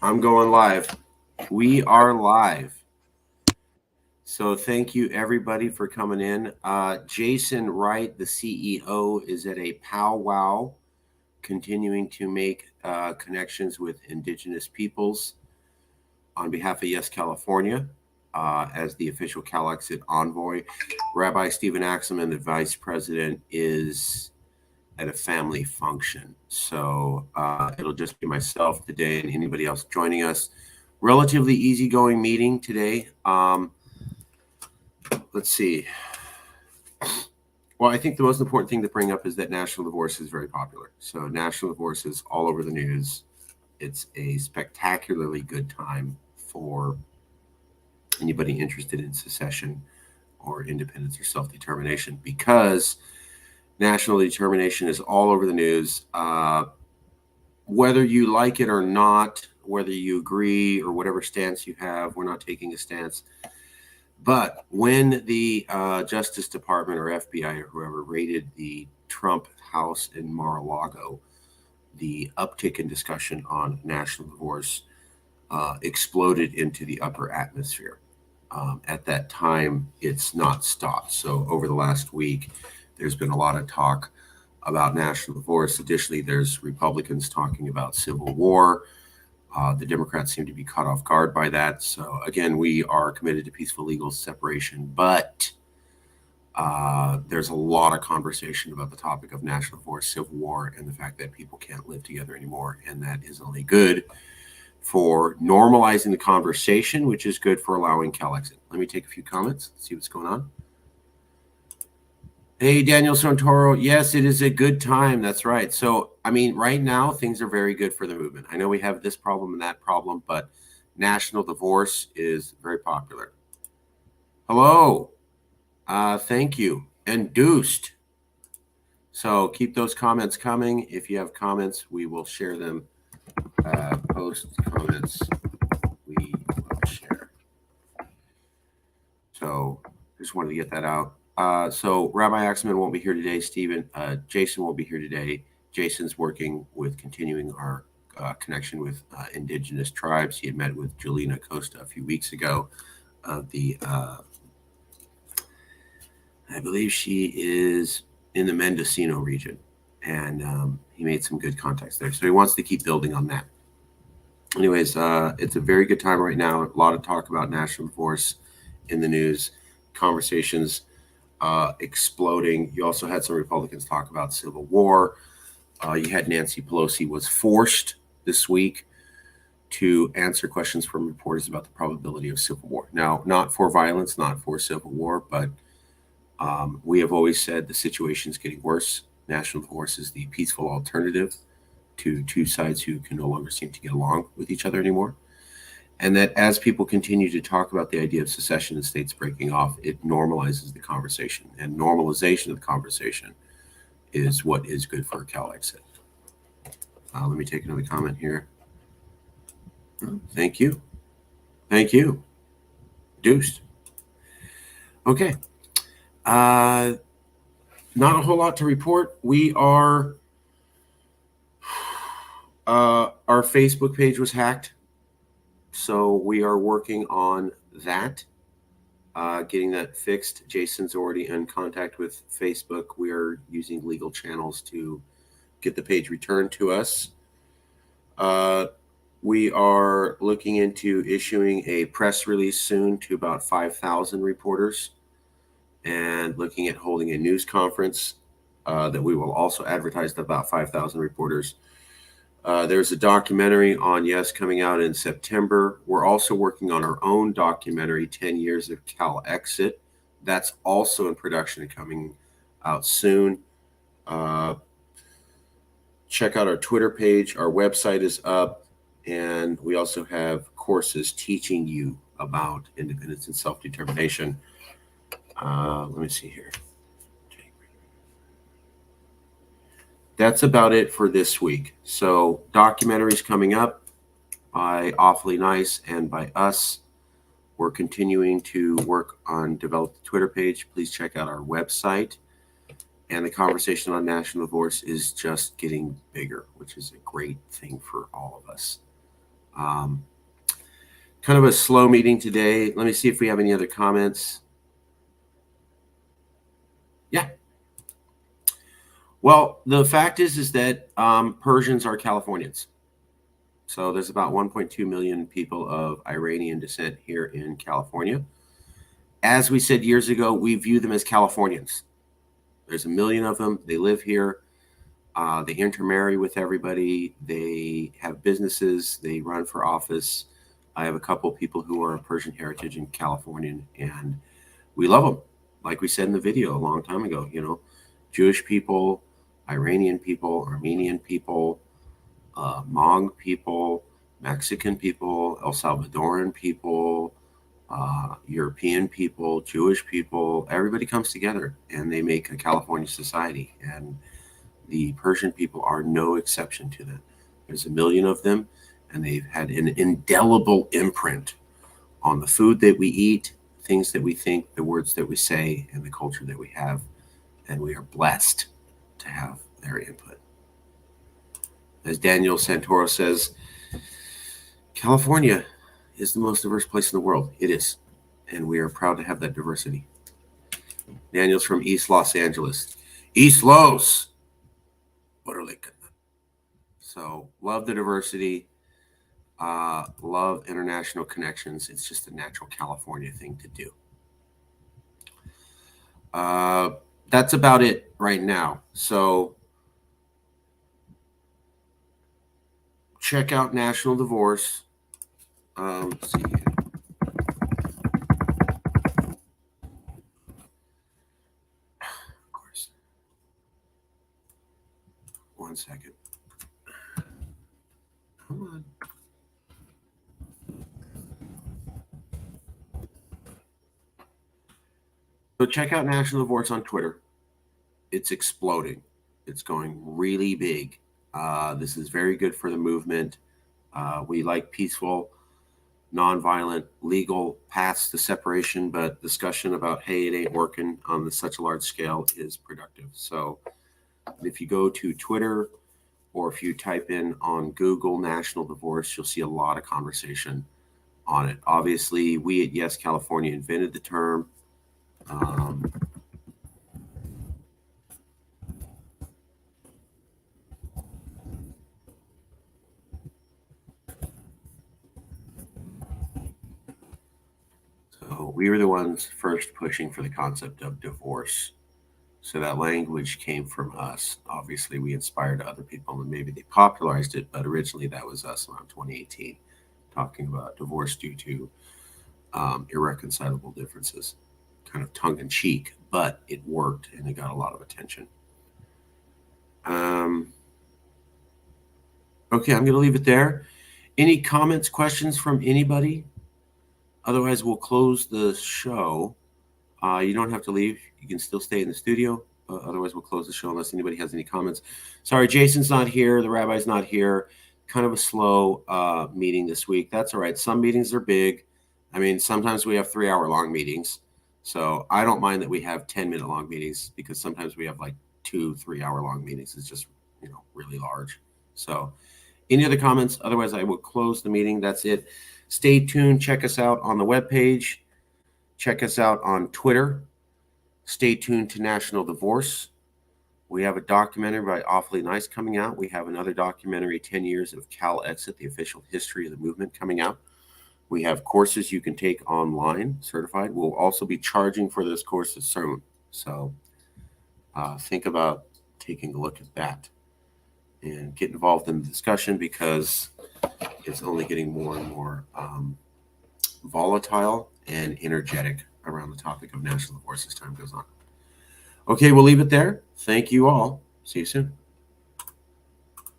I'm going live. We are live. So thank you everybody for coming in. Jason Wright, the CEO, is at a powwow continuing to make connections with indigenous peoples on behalf of Yes California as the official CALEXIT envoy. Rabbi Stephen Axelman, the vice president, is at a family function. So it'll just be myself today and anybody else joining us. Relatively easygoing meeting today. Let's see. Well, I think the most important thing to bring up is that national divorce is very popular. So national divorce is all over the news. It's a spectacularly good time for anybody interested in secession or independence or self-determination because national determination is all over the news. Whether you like it or not, whether you agree or whatever stance you have, we're not taking a stance. But when the Justice Department or FBI or whoever raided the Trump house in Mar-a-Lago, the uptick in discussion on national divorce exploded into the upper atmosphere. At that time, it's not stopped. So over the last week, there's been a lot of talk about national divorce. Additionally, there's Republicans talking about civil war. The Democrats seem to be caught off guard by that. So again, we are committed to peaceful legal separation, but there's a lot of conversation about the topic of national divorce, civil war, and the fact that people can't live together anymore. And that is only good for normalizing the conversation, which is good for allowing CALEXIT. Let me take a few comments, see what's going on. Hey, Daniel Santoro. Yes, it is a good time. That's right. So, I mean, right now, things are very good for the movement. I know we have this problem and that problem, but national divorce is very popular. Hello. Thank you. Induced. So keep those comments coming. If you have comments, we will share them. Post comments, we will share. So just wanted to get that out. So Rabbi Axelman won't be here today. Jason won't be here today. Jason's working with continuing our connection with indigenous tribes. He had met with Julina Costa a few weeks ago. I believe she is in the Mendocino region, and he made some good contacts there. So he wants to keep building on that. Anyways, it's a very good time right now. A lot of talk about national divorce in the news, conversations exploding. You also had some Republicans talk about civil war. You had Nancy Pelosi was forced this week to answer questions from reporters about the probability of civil war. Now, not for violence, not for civil war, but we have always said the situation is getting worse. National divorce is the peaceful alternative to two sides who can no longer seem to get along with each other anymore. And that as people continue to talk about the idea of secession and states breaking off, it normalizes the conversation. And normalization of the conversation is what is good for CALEXIT. Let me take another comment here. Thank you. Thank you. Deuced. Okay. Not a whole lot to report. We are... our Facebook page was hacked. So we are working on that, getting that fixed. Jason's already in contact with Facebook. We are using legal channels to get the page returned to us. We are looking into issuing a press release soon to about 5,000 reporters and looking at holding a news conference that we will also advertise to about 5,000 reporters. There's a documentary on Yes coming out in September. We're also working on our own documentary, 10 Years of CALEXIT. That's also in production and coming out soon. Check out our Twitter page. Our website is up. And we also have courses teaching you about independence and self-determination. Let me see here. That's about it for this week. So documentaries coming up by Awfully Nice and by us. We're continuing to work on develop the Twitter page. Please check out our website. And the conversation on national divorce is just getting bigger, which is a great thing for all of us. Kind of a slow meeting today. Let me see if we have any other comments. Yeah. Well, the fact is that Persians are Californians. So there's about 1.2 million people of Iranian descent here in California. As we said years ago, we view them as Californians. There's a million of them. They live here. They intermarry with everybody. They have businesses. They run for office. I have a couple of people who are of Persian heritage and Californian, and we love them. Like we said in the video a long time ago, Jewish people, Iranian people, Armenian people, Hmong people, Mexican people, El Salvadoran people, European people, Jewish people. Everybody comes together and they make a California society. And the Persian people are no exception to that. There's a million of them, and they've had an indelible imprint on the food that we eat, things that we think, the words that we say, and the culture that we have. And we are blessed to have their input. As Daniel Santoro says, California is the most diverse place in the world. It is. And we are proud to have that diversity. Daniel's from East Los Angeles. East Los. So love the diversity. Love international connections. It's just a natural California thing to do. That's about it right now. So check out National Divorce. Let's see here. Of course. One second. Come on. So check out National Divorce on Twitter. It's exploding. It's going really big. This is very good for the movement. We like peaceful, nonviolent, legal paths to separation, but discussion about, hey, it ain't working on such a large scale is productive. So if you go to Twitter or if you type in on Google National Divorce, you'll see a lot of conversation on it. Obviously, we at Yes California invented the term. So we were the ones first pushing for the concept of divorce. So that language came from us. Obviously, we inspired other people and maybe they popularized it, but originally that was us around 2018, talking about divorce due to irreconcilable differences. Kind of tongue in cheek, but it worked and it got a lot of attention. Okay, I'm going to leave it there. Any comments, questions from anybody? Otherwise, we'll close the show. You don't have to leave. You can still stay in the studio. Otherwise, we'll close the show unless anybody has any comments. Sorry, Jason's not here. The rabbi's not here. Kind of a slow meeting this week. That's all right. Some meetings are big. I mean, sometimes we have 3-hour-long meetings. So I don't mind that we have 10-minute-long meetings because sometimes we have like 2-3-hour-long meetings. It's just, really large. So any other comments? Otherwise, I will close the meeting. That's it. Stay tuned. Check us out on the webpage. Check us out on Twitter. Stay tuned to National Divorce. We have a documentary by Awfully Nice coming out. We have another documentary, 10 Years of CALEXIT, the official history of the movement, coming out. We have courses you can take online, certified. We'll also be charging for those courses soon. So think about taking a look at that and get involved in the discussion because it's only getting more and more volatile and energetic around the topic of national divorce as time goes on. Okay, we'll leave it there. Thank you all. See you soon.